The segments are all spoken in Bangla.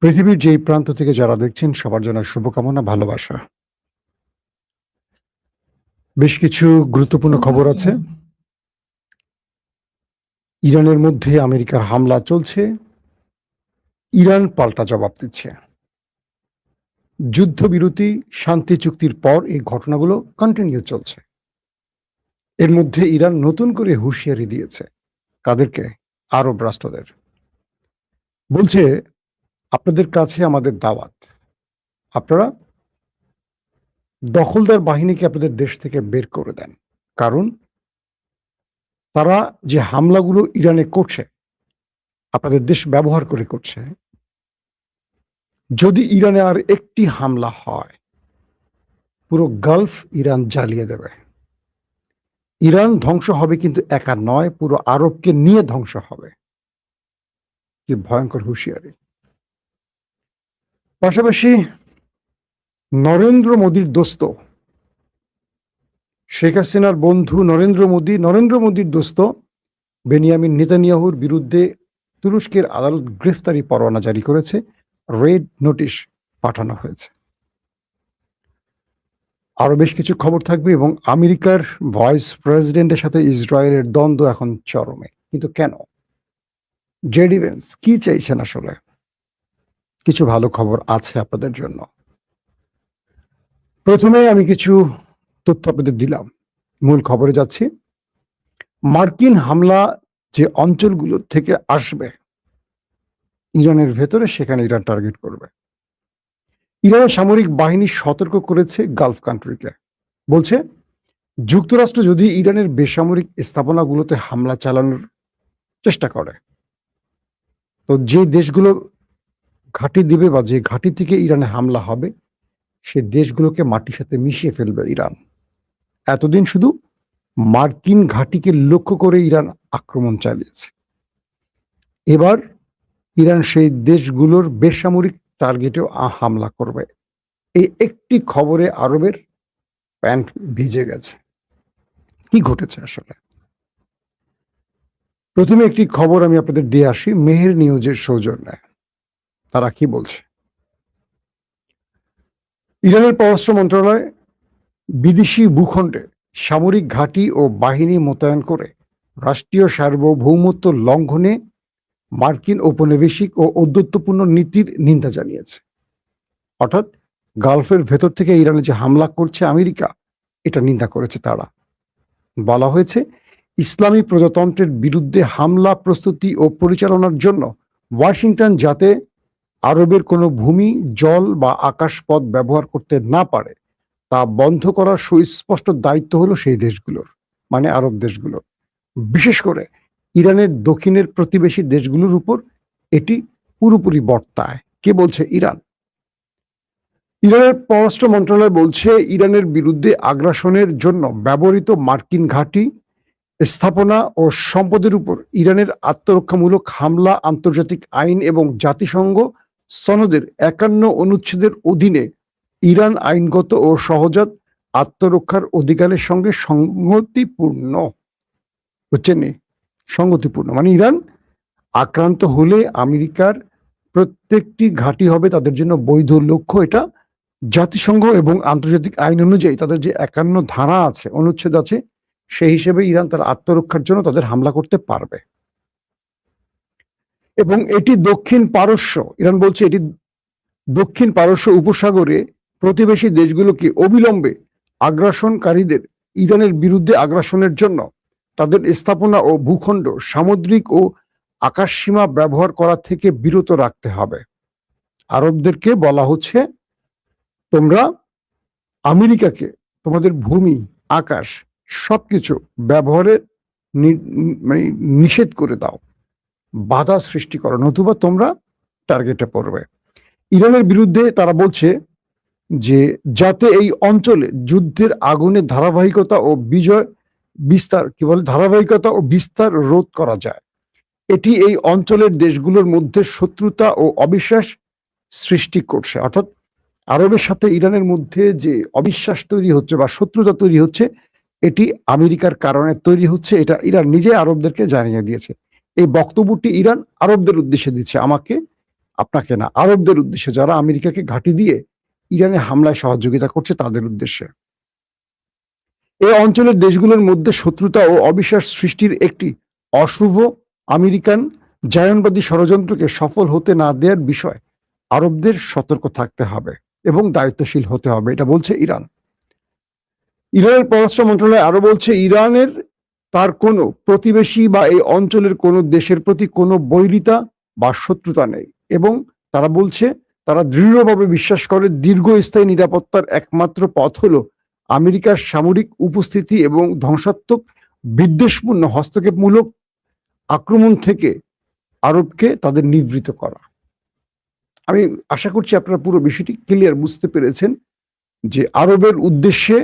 পৃথিবীর যেই প্রান্ত থেকে যারা দেখছেন সবার জন্য শুভকামনা, ভালোবাসা। বেশ কিছু গুরুত্বপূর্ণ খবর আছে। ইরানের মধ্যে আমেরিকার হামলা চলছে, ইরান পাল্টা জবাব দিচ্ছে। যুদ্ধবিরতি, শান্তি চুক্তির পর এই ঘটনাগুলো কন্টিনিউ চলছে। এর মধ্যে ইরান নতুন করে হুঁশিয়ারি দিয়েছে। কাদেরকে? আরব রাষ্ট্রদের। বলছে, আপনাদের কাছে আমাদের দাওয়াত, আপনারা দখলদার বাহিনীকে আপনাদের দেশ থেকে বের করে দেন। কারণ তারা যে হামলাগুলো ইরানে করছে, আপনাদের দেশ ব্যবহার করে করছে। যদি ইরানে আর একটি হামলা হয়, পুরো গালফ ইরান জ্বালিয়ে দেবে। ইরান ধ্বংস হবে, কিন্তু একা নয়, পুরো আরবকে নিয়ে ধ্বংস হবে। কি ভয়ঙ্কর হুঁশিয়ারি! পাশাপাশি নরেন্দ্র মোদীর দোস্ত, শেখ হাসিনার বন্ধু নরেন্দ্র মোদীর দোস্ত বেনিয়ামিন নেতানিয়াহুর বিরুদ্ধে তুরস্কের আদালত গ্রেফতারি পরোয়ানা জারি করেছে, রেড নোটিশ পাঠানো হয়েছে। আরো বেশ কিছু খবর থাকবে এবং আমেরিকার ভাইস প্রেসিডেন্টের সাথে ইসরায়েলের দ্বন্দ্ব এখন চরমে। কিন্তু কেন? জেডি ভেন্স কি চাইছেন আসলে? কিছু ভালো খবর আছে আপনাদের জন্য। প্রথমে আমি কিছু তথ্য আপনাদের দিলাম, মূল খবরে যাচ্ছি। মার্কিন হামলা যে অঞ্চলগুলো থেকে আসবে ইরানের ভেতরে, সেখানে ইরান টার্গেট করবে। ইরানের সামরিক বাহিনী সতর্ক করেছে গালফ কান্ট্রিকে। বলছে, যুক্তরাষ্ট্র যদি ইরানের বেসামরিক স্থাপনাগুলোতে হামলা চালানোর চেষ্টা করে, তো যে দেশগুলো ঘাঁটি দিবে বা যে ঘাঁটি থেকে ইরানে হামলা হবে, সে দেশগুলোকে মাটির সাথে মিশিয়ে ফেলবে ইরান। এতদিন শুধু মার্কিন ঘাঁটিকে লক্ষ্য করে ইরান আক্রমণ চালিয়েছে। এবার ইরান সেই দেশগুলোর বেসামরিক টার্গেটেও হামলা করবে। এই একটি খবরে আরবের প্যান্ট ভিজে গেছে। কি ঘটেছে আসলে? প্রথমে একটি খবর আমি আপনাদের দিয়ে আসি মেহের নিউজের সৌজন্যে। তারা কি বলছে? ইরানের পররাষ্ট্র মন্ত্রণালয় বিদেশি ভূখণ্ডে সামরিক ঘাঁটি ও বাহিনী মোতায়েন করে রাষ্ট্রীয় সার্বভৌমত্ব লঙ্ঘনে মার্কিন ঔপনিবেশিক ও ঔদ্ধত্যপূর্ণ নীতির নিন্দা জানিয়েছে। অর্থাৎ গালফের ভেতর থেকে ইরানে যে হামলা করছে আমেরিকা, এটা নিন্দা করেছে তারা। বলা হয়েছে, ইসলামী প্রজাতন্ত্রের বিরুদ্ধে হামলা প্রস্তুতি ও পরিচালনার জন্য ওয়াশিংটন যাতে আরবের কোনো ভূমি, জল বা আকাশপথ ব্যবহার করতে না পারে, তা বন্ধ করার সুস্পষ্ট দায়িত্ব হলো সেই দেশগুলোর, মানে আরব দেশগুলোর। বিশেষ করে ইরানের দক্ষিণের প্রতিবেশী দেশগুলোর উপর এটি পুরোপুরি বর্তায়। কে বলছে? ইরান। ইরানের পররাষ্ট্র মন্ত্রণালয় বলছে, ইরানের বিরুদ্ধে আগ্রাসনের জন্য ব্যবহৃত মার্কিন ঘাঁটি, স্থাপনা ও সম্পদের উপর ইরানের আত্মরক্ষামূলক হামলা আন্তর্জাতিক আইন এবং জাতিসংঘ সনদের 51 অনুচ্ছেদের অধীনে ইরান আইনগত ও সহজাত আত্মরক্ষার অধিকারের সঙ্গে সংগতিপূর্ণ। বুঝছেন? সংগতিপূর্ণ মানে ইরান আক্রান্ত হলে আমেরিকার প্রত্যেকটি ঘাঁটি হবে তাদের জন্য বৈধ লক্ষ্য। এটা জাতিসংঘ এবং আন্তর্জাতিক আইন অনুযায়ী তাদের যে 51 ধারা আছে, অনুচ্ছেদ আছে, সেই হিসেবে ইরান তার আত্মরক্ষার জন্য তাদের হামলা করতে পারবে। এবং এটি দক্ষিণ পারস্য, ইরান বলছে এটি দক্ষিণ পারস্য উপসাগরে প্রতিবেশী দেশগুলোকে অবিলম্বে আগ্রাসনকারীদের ইরানের বিরুদ্ধে আগ্রাসনের জন্য তাদের স্থাপনা ও ভূখণ্ড, সামুদ্রিক ও আকাশসীমা ব্যবহার করা থেকে বিরত রাখতে হবে। আরবদেরকে বলা হচ্ছে, তোমরা আমেরিকাকে তোমাদের ভূমি, আকাশ সবকিছু ব্যবহারের মানে নিষেধ করে দাও, বাধা সৃষ্টি করো, নতুবা তোমরা টার্গেটে পড়বে। ইরানের বিরুদ্ধে তারা বলছে যে যাতে এই অঞ্চলে যুদ্ধের আগুনে ধারাবাহিকতা ও ধারাবাহিকতা ও বিস্তার রোধ করা যায়। এটি এই অঞ্চলের দেশগুলোর মধ্যে শত্রুতা ও অবিশ্বাস সৃষ্টি করছে। অর্থাৎ আরবের সাথে ইরানের মধ্যে যে অবিশ্বাস তৈরি হচ্ছে বা শত্রুতা তৈরি হচ্ছে, এটি আমেরিকার কারণে তৈরি হচ্ছে। এটা ইরান নিজে আরবদেরকে জানিয়ে দিয়েছে। এই বক্তব্যটি ইরান আরবদের উদ্দেশ্যে দিচ্ছে, আমাকে আপনাকে না, আরবদের উদ্দেশ্যে, যারা আমেরিকাকে ঘাঁটি দিয়ে ইরানে হামলায় সহযোগিতা করছে তাদের উদ্দেশ্যে। এই অঞ্চলের দেশগুলোর মধ্যে শত্রুতা ও অবিশ্বাস সৃষ্টির একটি অশুভ আমেরিকান জায়নবাদী ষড়যন্ত্রকে সফল হতে না দেওয়ার বিষয় আরবদের সতর্ক থাকতে হবে এবং দায়িত্বশীল হতে হবে, এটা বলছে ইরান। ইরানের পররাষ্ট্র মন্ত্রণালয় আরো বলছে, ইরানের তার কোনো প্রতিবেশী বা এই অঞ্চলের কোনো দেশের প্রতি কোনো বৈরিতা বা শত্রুতা নেই, এবং তারা বলছে তারা দৃঢ়ভাবে বিশ্বাস করে দীর্ঘস্থায়ী নিরাপত্তার একমাত্র পথ হলো আমেরিকার সামরিক উপস্থিতি এবং ধ্বংসাত্মক বিদ্বেষপূর্ণ হস্তক্ষেপমূলক আক্রমণ থেকে আরবকে তাদের নিবৃত্ত করা। আমি আশা করছি আপনারা পুরো বিষয়টি ক্লিয়ার বুঝতে পেরেছেন যে আরবের উদ্দেশ্যে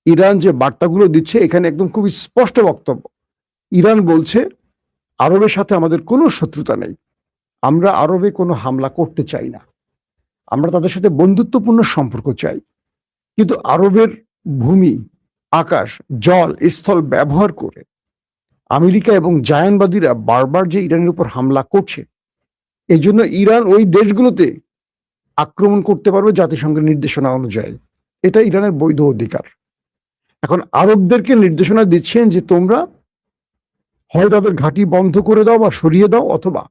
ইরান যে বার্তাগুলো দিচ্ছে, এখানে একদম খুবই স্পষ্ট বক্তব্য। ইরান বলছে আরবের সাথে আমাদের কোনো শত্রুতা নেই, আমরা আরবে কোনো হামলা করতে চাই না, আমরা তাদের সাথে বন্ধুত্বপূর্ণ সম্পর্ক চাই, কিন্তু আরবের ভূমি, আকাশ, জল, স্থল ব্যবহার করে আমেরিকা এবং জায়ানবাদীরা বারবার যে ইরানের উপর হামলা করছে, এই জন্য ইরান ওই দেশগুলোতে আক্রমণ করতে পারবে জাতিসংঘের নির্দেশনা অনুযায়ী। এটা ইরানের বৈধ অধিকার। এখন আরবদেরকে নির্দেশনা দিচ্ছেন যে তোমরা হয় তাদের ঘাঁটি বন্ধ করে দাও বা সরিয়ে দাও, অথবা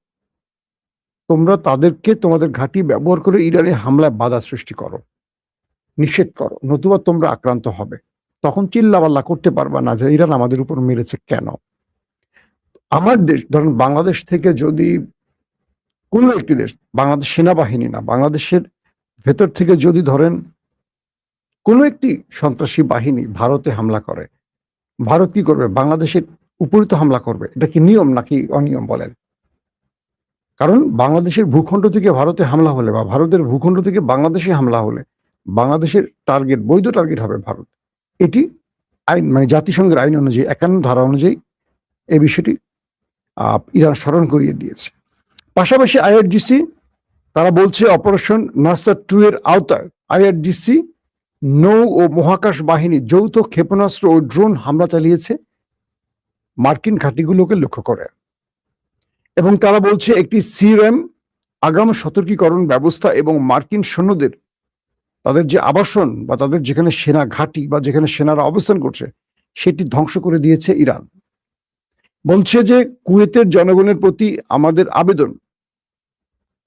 তোমরা তাদেরকে তোমাদের ঘাঁটি ব্যবহার করে ইরানের হামলায় বাধা সৃষ্টি করো, নিষেধ করো, নতুবা তোমরা আক্রান্ত হবে। তখন চিল্লাপাল্লা করতে পারবা না যে ইরান আমাদের উপর মেরেছে কেন। আমার দেশ, ধরেন বাংলাদেশ থেকে যদি কোনো একটি দেশ, বাংলাদেশ সেনাবাহিনী না, বাংলাদেশের ভেতর থেকে যদি ধরেন কোনো একটি সন্ত্রাসী বাহিনী ভারতে হামলা করে, ভারত কি করবে? বাংলাদেশের উপরে তো হামলা করবে। এটা কি নিয়ম নাকি অনিয়ম বলেন? কারণ বাংলাদেশের ভূখণ্ড থেকে ভারতে হামলা হলে বা ভারতের ভূখণ্ড থেকে বাংলাদেশে হামলা হলে বাংলাদেশের টার্গেট, বৈধ টার্গেট হবে ভারত। এটি আইন, মানে জাতিসংঘের আইন অনুযায়ী 51 ধারা অনুযায়ী এই বিষয়টি ইরান স্মরণ করিয়ে দিয়েছে। পাশাপাশি আইআরজিসি তারা বলছে অপারেশন নাসার 2 এর আওতায় আইআরজিসি নৌ ও মহাকাশ বাহিনী যৌথ ক্ষেপণাস্ত্র ও ড্রোন হামলা চালিয়েছে মার্কিন ঘাঁটিগুলোকে লক্ষ্য করে, এবং তারা বলছে একটি সিআরএম আগাম সতর্কীকরণ ব্যবস্থা এবং মার্কিন সৈন্যদের তাদের যে আবাসন বা তাদের যেখানে সেনা ঘাঁটি বা যেখানে সেনারা অবস্থান করছে সেটি ধ্বংস করে দিয়েছে ইরান। বলছে যে কুয়েতের জনগণের প্রতি আমাদের আবেদন,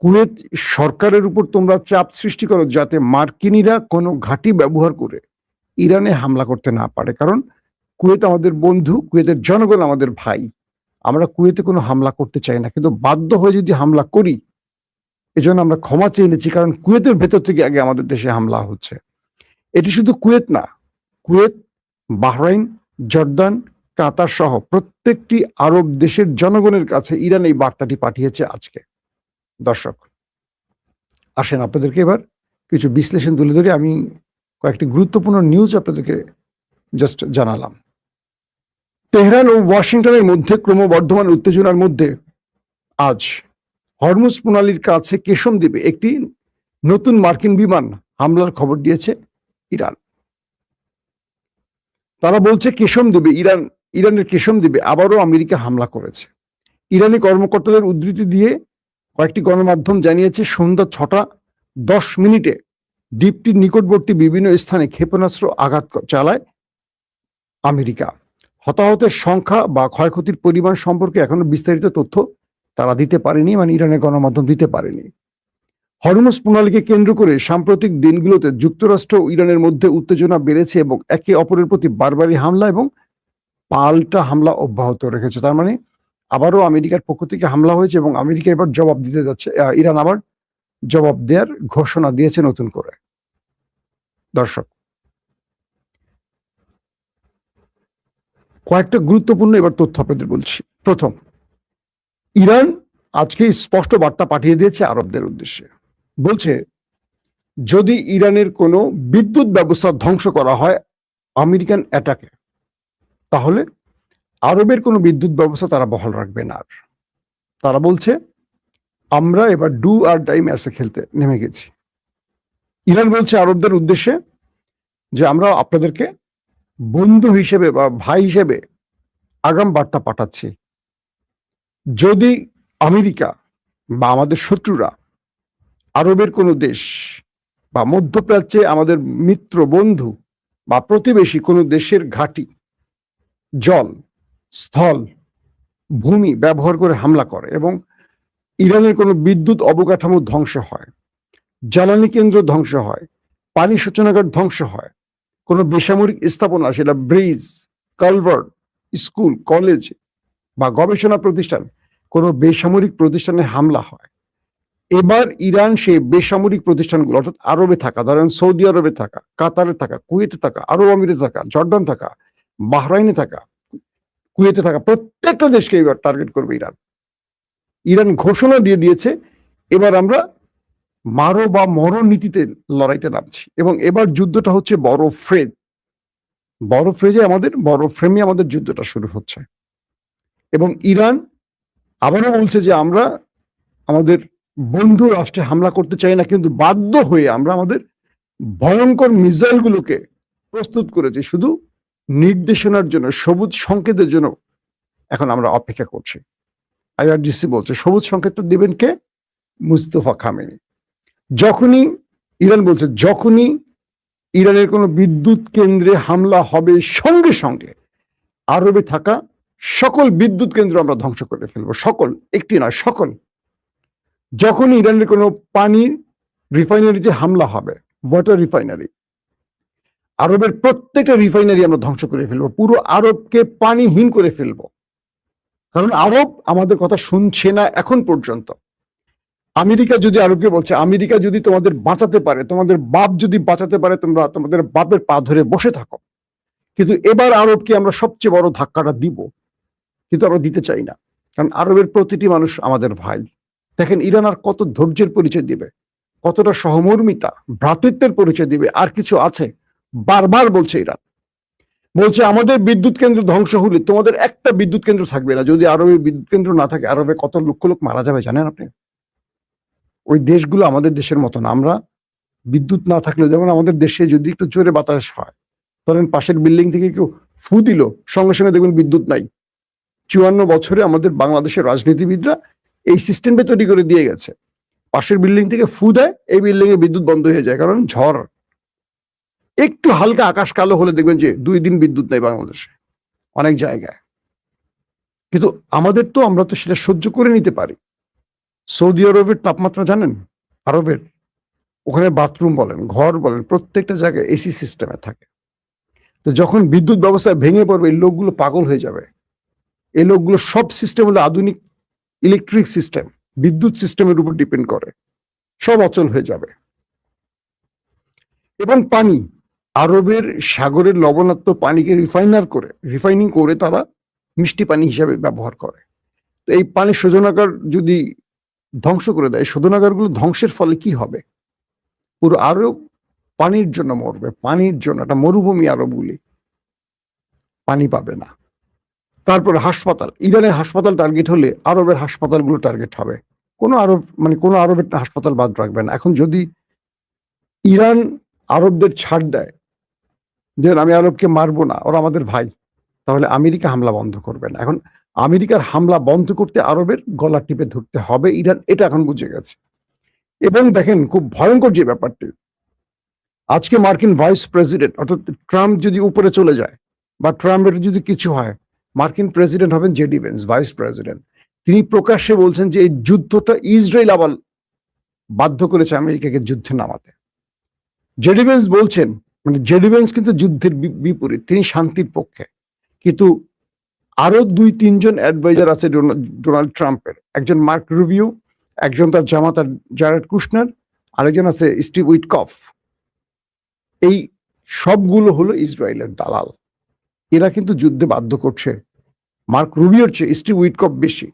কুয়েত সরকারের উপর তোমরা চাপ সৃষ্টি করো যাতে মার্কিনীরা কোনো ঘাঁটি ব্যবহার করে ইরানে হামলা করতে না পারে, কারণ কুয়েত আমাদের বন্ধু, কুয়েতের জনগণ আমাদের ভাই, আমরা কুয়েতে কোনো হামলা করতে চাই না, কিন্তু বাধ্য হয়ে যদি হামলা করি এজন্য আমরা ক্ষমা চেয়ে নিচ্ছি, কারণ কুয়েতের ভেতর থেকে আগে আমাদের দেশে হামলা হচ্ছে। এটি শুধু কুয়েত না, কুয়েত, বাহরাইন, জর্দান, কাতার সহ প্রত্যেকটি আরব দেশের জনগণের কাছে ইরান এই বার্তাটি পাঠিয়েছে আজকে। দর্শক আসেন আপনাদেরকে এবার কিছু বিশ্লেষণ তুলে ধরে আমি কয়েকটি গুরুত্বপূর্ণ নিউজ আপনাদেরকে জাস্ট জানালাম। তেহরান ও ওয়াশিংটনের মধ্যে ক্রমবর্ধমান উত্তেজনার মধ্যে আজ হরমুজ প্রণালীর কাছে কেশম দ্বীপে একটি নতুন মার্কিন বিমান হামলার খবর দিয়েছে ইরান। তারা বলছে কেশম দ্বীপে ইরানের কেশম দ্বীপে আবারও আমেরিকা হামলা করেছে। ইরানি কর্মকর্তাদের উদ্ধৃতি দিয়ে কয়েকটি গণমাধ্যম জানিয়েছে সন্ধ্যা 6:10 দ্বীপটির নিকটবর্তী বিভিন্ন স্থানে ক্ষেপণাস্ত্র আঘাত চালায় আমেরিকা। হতাহতের সংখ্যা বা ক্ষয়ক্ষতির পরিমাণ সম্পর্কে এখনো বিস্তারিত তথ্য তারা দিতে পারেনি, মানে ইরানের গণমাধ্যম দিতে পারেনি। হরমুজ প্রণালীকে কেন্দ্র করে সাম্প্রতিক দিনগুলোতে যুক্তরাষ্ট্র ও ইরানের মধ্যে উত্তেজনা বেড়েছে এবং একে অপরের প্রতি বারবারই হামলা এবং পাল্টা হামলা অব্যাহত রেখেছে। তার মানে আবারও আমেরিকার পক্ষ থেকে হামলা হয়েছে এবং আমেরিকা এবার জবাব দিতে যাচ্ছে, ইরান আবার জবাব দেওয়ার ঘোষণা দিয়েছে নতুন করে। দর্শক কয়েকটা গুরুত্বপূর্ণ এবার তথ্য আপনাদের বলছি। প্রথম, ইরান আজকে স্পষ্ট বার্তা পাঠিয়ে দিয়েছে আরবদের উদ্দেশ্যে। বলছে যদি ইরানের কোনো বিদ্যুৎ ব্যবস্থা ধ্বংস করা হয় আমেরিকান অ্যাটাকে, তাহলে আরবের কোনো বিদ্যুৎ ব্যবস্থা তারা বহাল রাখবে না। তারা বলছে আমরা এবার ডু আর ডাই ম্যাচে খেলতে নেমে গেছি। ইরান বলছে আরবদের উদ্দেশ্যে যে আমরা আপনাদেরকে বন্ধু হিসেবে বা ভাই হিসেবে আগাম বার্তা পাঠাচ্ছি, যদি আমেরিকা বা আমাদের শত্রুরা আরবের কোনো দেশ বা মধ্যপ্রাচ্যে আমাদের মিত্র বন্ধু বা প্রতিবেশী কোনো দেশের ঘাঁটি, জল, স্থল, ভূমি ব্যবহার করে হামলা করে এবং ইরানের কোনো বিদ্যুৎ অবকাঠামো ধ্বংস হয়, জ্বালানি কেন্দ্র ধ্বংস হয়, পানি শোচনাগার ধ্বংস হয়, কোনো বেসামরিক স্থাপনা, সেটা ব্রিজ, কালভার্ট, স্কুল, কলেজ বা গবেষণা প্রতিষ্ঠান, কোনো বেসামরিক প্রতিষ্ঠানে হামলা হয়, এবার ইরান সেই বেসামরিক প্রতিষ্ঠানগুলো অর্থাৎ আরবে থাকা, ধরেন সৌদি আরবে থাকা, কাতারে থাকা, কুয়েতে থাকা, আরব আমিরে থাকা, জর্ডান থাকা, বাহরাইনে থাকা, কুয়েতে থাকা প্রত্যেকটা দেশকে এবার টার্গেট করবে ইরান। ইরান ঘোষণা দিয়ে দিয়েছে এবার আমরা মারো বা মরো নীতিতে লড়াইতে নামছি এবং এবার যুদ্ধটা হচ্ছে বড় ফ্রেমে আমাদের যুদ্ধটা শুরু হচ্ছে এবং ইরান আবারও বলছে যে আমরা আমাদের বন্ধু রাষ্ট্রে হামলা করতে চাই না, কিন্তু বাধ্য হয়ে আমরা আমাদের ভয়ঙ্কর মিসাইলগুলোকে প্রস্তুত করেছি শুধু নির্দেশনার জন্য, সবুজ সংকেতের জন্য এখন আমরা অপেক্ষা করছি। আইআরজিসি বলছে সবুজ সংকেত দিবেন কে? মুস্তফা খামেনি। ইরান বলছে যখনই ইরানের কোনো বিদ্যুৎ কেন্দ্রে হামলা হবে সঙ্গে সঙ্গে আরবে থাকা সকল বিদ্যুৎ কেন্দ্র আমরা ধ্বংস করে ফেলবো, সকল, একটি নয় সকল। যখন ইরানের কোনো পানির রিফাইনারিতে হামলা হবে, ওয়াটার রিফাইনারি, আরবের প্রত্যেকটা রিফাইনারি আমরা ধ্বংস করে ফেলবো, পুরো আরবকে পানিহীন করে ফেলবো। কারণ আরব আমাদের কথা শুনছে না এখন পর্যন্ত। আমেরিকা যদি আরবকে বলছে, আমেরিকা যদি তোমাদের বাঁচাতে পারে, তোমাদের বাপ যদি বাঁচাতে পারে, তোমরা তোমাদের বাপের পা ধরে বসে থাকো। কিন্তু এবার আরবকে আমরা সবচেয়ে বড় ধাক্কাটা দিব, কিন্তু আমরা দিতে চাই না, কারণ আরবের প্রতিটি মানুষ আমাদের ভাই। দেখেন ইরান আর কত ধৈর্যের পরিচয় দিবে, কতটা সহমর্মিতা, ভ্রাতৃত্বের পরিচয় দিবে, আর কিছু আছে? বারবার বলছে ইরান, বলছে আমাদের বিদ্যুৎ কেন্দ্র ধ্বংস হলে তোমাদের একটা বিদ্যুৎ কেন্দ্র থাকবে না। যদি আরবে বিদ্যুৎ কেন্দ্র না থাকে, আরবে কত লক্ষ লোক মারা যাবে জানেন আপনি? ওই দেশগুলো আমাদের দেশের মতো না। আমরা বিদ্যুৎ না থাকলে, যেমন আমাদের দেশে যদি একটু জোরে বাতাস হয়, ধরেন পাশের বিল্ডিং থেকে কেউ ফু দিল, সঙ্গে সঙ্গে দেখবেন বিদ্যুৎ নাই। 54 বছরে আমাদের বাংলাদেশের রাজনীতিবিদরা এই সিস্টেমটা তৈরি করে দিয়ে গেছে। পাশের বিল্ডিং থেকে ফু দেয়, এই বিল্ডিং এ বিদ্যুৎ বন্ধ হয়ে যায়, কারণ ঝড়। একটু হালকা আকাশ কালো হলে দেখবেন যে 2 দিন বিদ্যুৎ নেই বাংলাদেশে অনেক জায়গায়। কিন্তু আমরা তো সেটা সহ্য করে নিতে পারি। সৌদি আরবের তাপমাত্রা জানেন? আরবের ওখানে বাথরুম বলেন, ঘর বলেন, প্রত্যেকটা জায়গায় এসি সিস্টেমে থাকে। তো যখন বিদ্যুৎ ব্যবস্থা ভেঙে পড়বে, এই লোকগুলো পাগল হয়ে যাবে। এই লোকগুলো সব সিস্টেম হলো আধুনিক ইলেকট্রিক সিস্টেম, বিদ্যুৎ সিস্টেমের উপর ডিপেন্ড করে, সব অচল হয়ে যাবে। এবং পানি, আরবের সাগরের লবণাক্ত পানিকে রিফাইনিং করে তারা মিষ্টি পানি হিসাবে ব্যবহার করে। তো এই পানি শোধনাগার যদি ধ্বংস করে দেয়, শোধনাগারগুলো ধ্বংসের ফলে কি হবে? পুরো আরব পানির জন্য মরবে, পানির জন্য। একটা মরুভূমি আরবগুলি, পানি পাবে না। তারপরে হাসপাতাল, ইরানের হাসপাতাল টার্গেট হলে আরবের হাসপাতালগুলো টার্গেট হবে। কোনো আরবের হাসপাতাল বাদ রাখবে না। এখন যদি ইরান আরবদের ছাড় দেয় যে আমি আরবকে মারবো না, ওরা আমাদের ভাই, তাহলে আমেরিকা হামলা বন্ধ করবে না। এখন আমেরিকার হামলা বন্ধ করতে আরবের গলা টিপে ধরতে হবে ইরান, এটা এখন বুঝে গেছে। এবং দেখেন খুব ভয়ঙ্কর যে ব্যাপারটি, আজকে মার্কিন ভাইস প্রেসিডেন্ট অর্থাৎ ট্রাম্প যদি উপরে চলে যায় বা ট্রাম্পের যদি কিছু হয়, মার্কিন প্রেসিডেন্ট হবেন জেডি ভেন্স, ভাইস প্রেসিডেন্ট। তিনি প্রকাশ্যে বলছেন যে এই যুদ্ধটা ইসরায়েল আবার বাধ্য করেছে আমেরিকাকে যুদ্ধে নামাতে। জেডি ভেন্স বলছেন, মানে জেডি ভেন্স কিন্তু যুদ্ধের বিপরীত, তিনি শান্তির পক্ষে। কিন্তু আরো 2-3 জন অ্যাডভাইজার আছে ডোনাল্ড ট্রাম্পের, একজন মার্ক রুবিও, একজন তার জামাতা জারেড কুশনার, আরেকজন আছে স্টিভ উইটকফ। এই সবগুলো হলো ইসরায়েলের দালাল। এরা কিন্তু যুদ্ধে বাধ্য করছে মার্ক রুবিওর চেয়ে স্টিভ উইটকফ বেশি।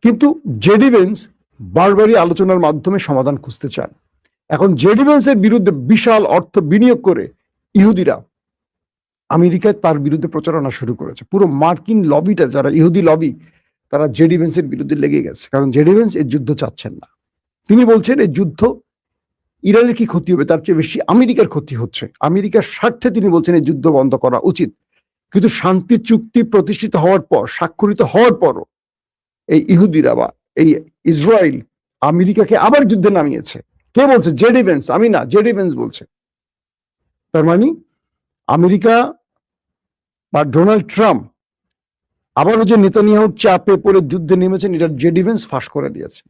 কিন্তু জেডি ভেন্স বারবারই আলোচনার মাধ্যমে সমাধান খুঁজতে চান। এখন জেডি ভেন্সের বিরুদ্ধে বিশাল অর্থ বিনিয়োগ করে ইহুদিরা আমেরিকায় তার বিরুদ্ধে প্রচারণা শুরু করেছে। পুরো মার্কিন লবিটা, যারা ইহুদি লবি, তারা জেডি ভেন্সের বিরুদ্ধে লেগে গেছে, কারণ জেডি ভেন্স এই যুদ্ধ চাচ্ছেন না। তিনি বলছেন এই যুদ্ধ ইরানের কি ক্ষতি হবে তার চেয়ে বেশি আমেরিকার ক্ষতি হচ্ছে। আমেরিকার স্বার্থে তিনি বলছেন এই যুদ্ধ বন্ধ করা উচিত। কিন্তু শান্তি চুক্তি প্রতিষ্ঠিত হওয়ার পর, স্বাক্ষরিত হওয়ার পরও এই ইহুদিরা বা এই ইসরায়েল আমেরিকাকে আবার যুদ্ধে নামিয়েছে। কে বলছে? জেডি ভেন্স, আমি না, জেডি ভেন্স বলছে। তার মানে আমেরিকা বা ডোনাল্ড ট্রাম্প আবারও যে নেতানিয়াহুর চাপে পড়ে যুদ্ধে নেমেছেন, এটা জেডি ভেন্স ফাঁস করে দিয়েছে।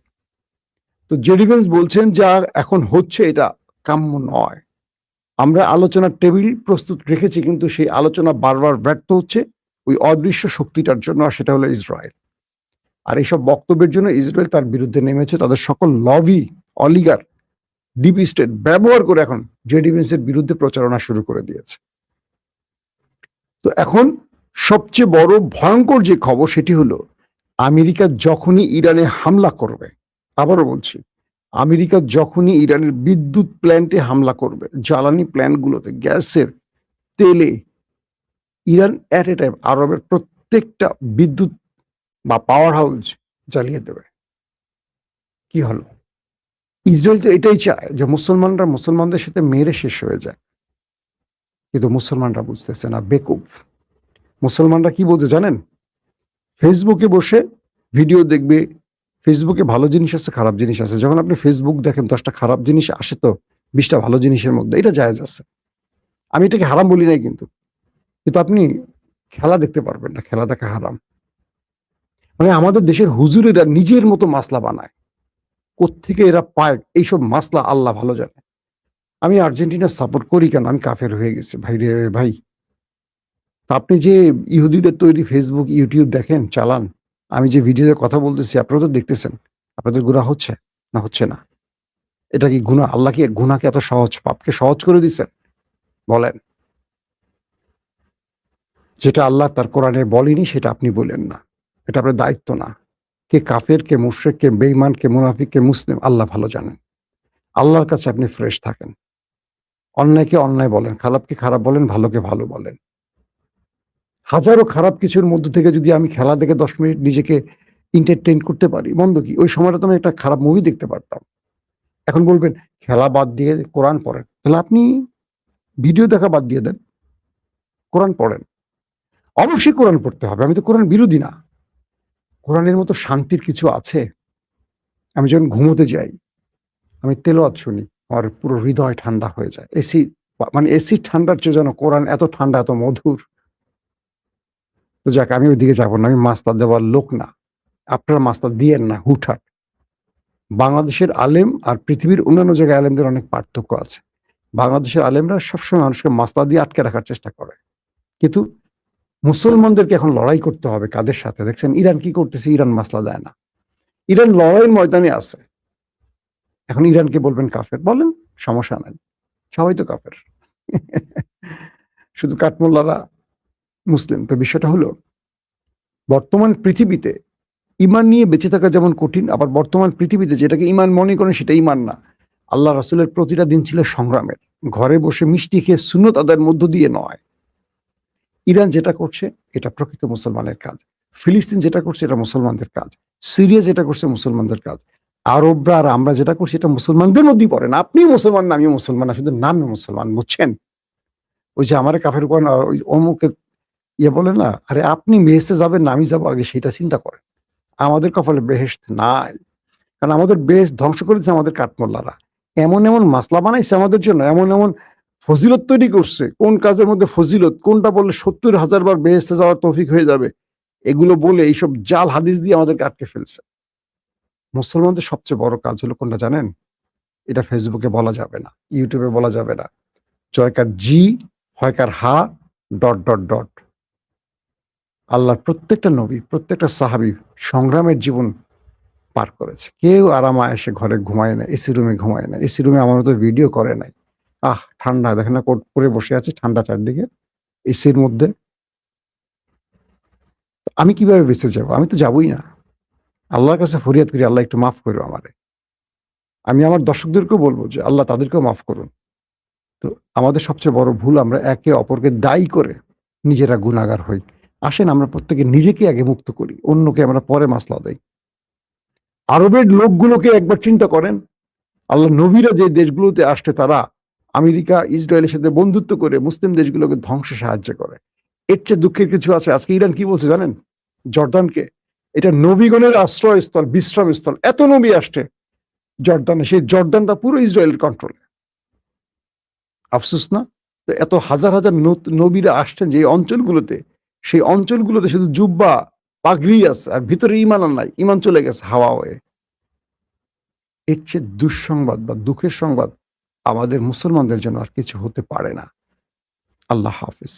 তো জেডি ভেন্স বলছেন যা এখন হচ্ছে এটা কাম্য নয়। আমরা আলোচনার টেবিল প্রস্তুত রেখেছি, কিন্তু সেই আলোচনা বারবার ব্যর্থ হচ্ছে ওই অদৃশ্য শক্তিটার জন্য, আর সেটা হলো ইসরায়েল। আর এইসব বক্তব্যের জন্য ইসরায়েল তার বিরুদ্ধে নেমেছে। তাদের সকল লবি, অলিগার, ডিপ স্টেট ব্যবহার করে এখন জেডি ভেন্সের বিরুদ্ধে প্রচারণা শুরু করে দিয়েছে। তো এখন সবচেয়ে বড় ভয়ঙ্কর যে খবর সেটি হলো আমেরিকা যখনই ইরানে হামলা করবে, আবারও বলছি, আমেরিকা যখনই ইরানের বিদ্যুৎ প্ল্যান্টে হামলা করবে, জ্বালানি প্ল্যান্টগুলোতে, গ্যাসের, তেলে, ইরান অ্যাট এ টাইম আরবের প্রত্যেকটা বিদ্যুৎ বা পাওয়ার হাউস জ্বালিয়ে দেবে। কি হলো? ইসরায়েল তো এটাই চায় যে মুসলমানরা মুসলমানদের সাথে মেরে শেষ হয়ে যায়, কিন্তু মুসলমানরা বুঝতেছে না, বেকুব। মুসলমানরা কি বলতে জানেন? ফেসবুকে বসে ভিডিও দেখবে। ফেসবুকে ভালো জিনিস আছে, খারাপ জিনিস আছে। যখন আপনি ফেসবুক দেখেন 10টা খারাপ জিনিস আসে তো 20টা ভালো জিনিসের মধ্যে, এটা জায়েজ আছে। আমি এটাকে হারাম বলি নাই, কিন্তু কিন্তু আপনি খেলা দেখতে পারবেন না, খেলা দেখা হারাম। মানে আমাদের দেশের হুজুরেরা নিজের মতো মাসলা বানায়, কোত্থেকে এরা পায় এইসব মাসলা আল্লাহ ভালো জানে। আমি আর্জেন্টিনা সাপোর্ট করি কেন? আমি কাফের হয়ে গেছি ভাই রে ভাই। তা আপনি যে ইহুদিদের তৈরি ফেসবুক, ইউটিউব দেখেন, চালান, আমি যে ভিডিওতে কথা বলতেছি আপনারা তো দেখতেছেন, আপনাদের গুনাহ হচ্ছে না হচ্ছে না? এটা কি গুনাহ? আল্লাহ কি গুনাহকে এত সহজ, পাপকে সহজ করে দিচ্ছেন? বলেন। যেটা আল্লাহ তার কোরআনে বলেনি সেটা আপনি বলেন না, এটা আপনার দায়িত্ব না। কে কাফের, কে মুশরিক, কে বেঈমান, কে মুনাফিক, কে মুসলিম, আল্লাহ ভালো জানেন। আল্লাহর কাছে আপনি ফ্রেশ থাকেন। অন্যায়কে অন্যায় বলেন, খারাপকে খারাপ বলেন, ভালোকে ভালো বলেন। হাজারো খারাপ কিছুর মধ্য থেকে যদি আমি খেলা দেখে 10 মিনিট নিজেকে এন্টারটেইন করতে পারি, মন্দ কি? ওই সময়টা তো আমি একটা খারাপ মুভি দেখতে পারতাম। এখন বলবেন খেলা বাদ দিয়ে কোরআন পড়েন, তাহলে আপনি ভিডিও দেখা বাদ দিয়ে দেন, কোরআন পড়েন। অবশ্যই কোরআন পড়তে হবে, আমি তো কোরআন বিরোধী না। কোরআনের মতো শান্তির কিছু আছে? আমি যখন ঘুমোতে যাই, আমি তেলাওয়াত শুনি, আমার পুরো হৃদয় ঠান্ডা হয়ে যায়। এসি, মানে এসি ঠান্ডার চেয়ে যেন কোরআন এত ঠান্ডা, এত মধুর। তো যাক, আমি ওইদিকে যাবো না, আমি মাস্তা দেওয়ার লোক না। আপনারা মাস্তা দিয়েন না হুটহাট। বাংলাদেশের আলেম আর পৃথিবীর অন্যান্য জায়গায় আলেমদের অনেক পার্থক্য আছে। বাংলাদেশের আলেমরা সবসময় মানুষকে মাস্তা দিয়ে আটকে রাখার চেষ্টা করে, কিন্তু মুসলমানদেরকে এখন লড়াই করতে হবে কাদের সাথে? দেখছেন ইরান কি করতেছে? ইরান মাসলা দেয় না, ইরান লড়াইয়ের ময়দানে আছে। এখন ইরানকে বলবেন কাফের, বলেন, সমস্যা নাই, সবাই তো কাফের। শুধু কাঠমোল্লারা মুসলিম। তো বিষয়টা হলো বর্তমান পৃথিবীতে ইমান নিয়ে বেঁচে থাকা যেমন কঠিন, আবার বর্তমান পৃথিবীতে যেটাকে ইমান মনে করেন সেটা ইমান না। আল্লাহ রাসূলের প্রতিটা দিন ছিল সংগ্রামের। ঘরে বসে মিষ্টি খেয়ে সুন্নত আদায়ের মধ্য দিয়ে নয়। ইরান যেটা করছে এটা প্রকৃত মুসলমানের কাজ। ফিলিস্তিন যেটা করছে এটা মুসলমানদের কাজ। সিরিয়া যেটা করছে মুসলমানদের কাজ। আরবরা আর আমরা যেটা করছি এটা মুসলমানদের মধ্যেই পড়ে না। আপনিও মুসলমান না, আমিও মুসলমান না, শুধু নামে মুসলমান, বুঝছেন? ওই যে আমার কাফের কোন ওই অমুকের বলে না, আরে আপনি বেহেশতে যাবেন না আমি যাবো আগে, সেটা চিন্তা করেন। আমাদের কপালে বেহেশত নাই, কারণ আমাদের বেহেশত ধ্বংস করেছে আমাদের কাঠমোল্লারা। এমন এমন মাসলা বানাইছে আমাদের জন্য, এমন এমন ফজিলত তৈরি করছে, কোন কাজের মধ্যে ফজিলত, কোনটা বললে 70,000 বার বেহেশতে যাওয়ার তৌফিক হয়ে যাবে, এগুলো বলে এইসব জাল হাদিস দিয়ে আমাদেরকে আটকে ফেলছে। মুসলমানদের সবচেয়ে বড় কাজ হলো কোনটা জানেন? এটা ফেসবুকে বলা যাবে না, ইউটিউবে বলা যাবে না। জয়কার জি, হয়কার হা, ডট ডট ডট। আল্লাহর প্রত্যেকটা নবী, প্রত্যেকটা সাহাবী সংগ্রামের জীবন পার করেছে। কেউ আরামে এসে ঘরে ঘুমায় না, এসি রুমে ঘুমায় না, এসি রুমে আমার মতো ভিডিও করে নাই। ঠান্ডা দেখেন না, কোট পরে বসে আছে, ঠান্ডা চারদিকে, এসির মধ্যে। আমি কিভাবে বেঁচে যাব? আমি তো যাবই না। আল্লাহর কাছে ফরিয়াদ করি, আল্লাহ একটু মাফ করো আমারে। আমি আমার দর্শকদেরকেও বলবো যে আল্লাহ তাদেরকেও মাফ করুন। তো আমাদের সবচেয়ে বড় ভুল, আমরা একে অপরকে দায়ী করে নিজেরা গুনাহগার হই। আসেন আমরা প্রত্যেকে নিজেকে আগে মুক্ত করি, অন্যকে আমরা পরে মাসলা দেই। আরবের লোকগুলোকে একবার চিন্তা করেন, আল্লাহ নবীরা যে দেশগুলোতে আসছে তারা আমেরিকা, ইসরায়েলের সাথে বন্ধুত্ব করে মুসলিম দেশগুলোকে ধ্বংসে সাহায্য করে। এর চেয়ে দুঃখের কিছু আছে? আজকে ইরান কি বলছে জানেন? জর্দানকে এটা নবীগণের আশ্রয়স্থল, বিশ্রামস্থল, এত নবী আসছে, জর্দানে, সেই জর্দানটা পুরো ইসরায়েলের কন্ট্রোলে। আফসোস না? তো এত হাজার হাজার নবীরা আসছেন যে অঞ্চলগুলোতে, সেই অঞ্চলগুলোতে শুধু জুব্বা পাগড়ি আছে আর ভিতরে ইমান আর নাই, ইমান চলে গেছে হাওয়া হয়ে। এর চেয়ে দুঃসংবাদ বা দুঃখের সংবাদ আমাদের মুসলমানদের জন্য আর কিছু হতে পারে না। আল্লাহ হাফিজ।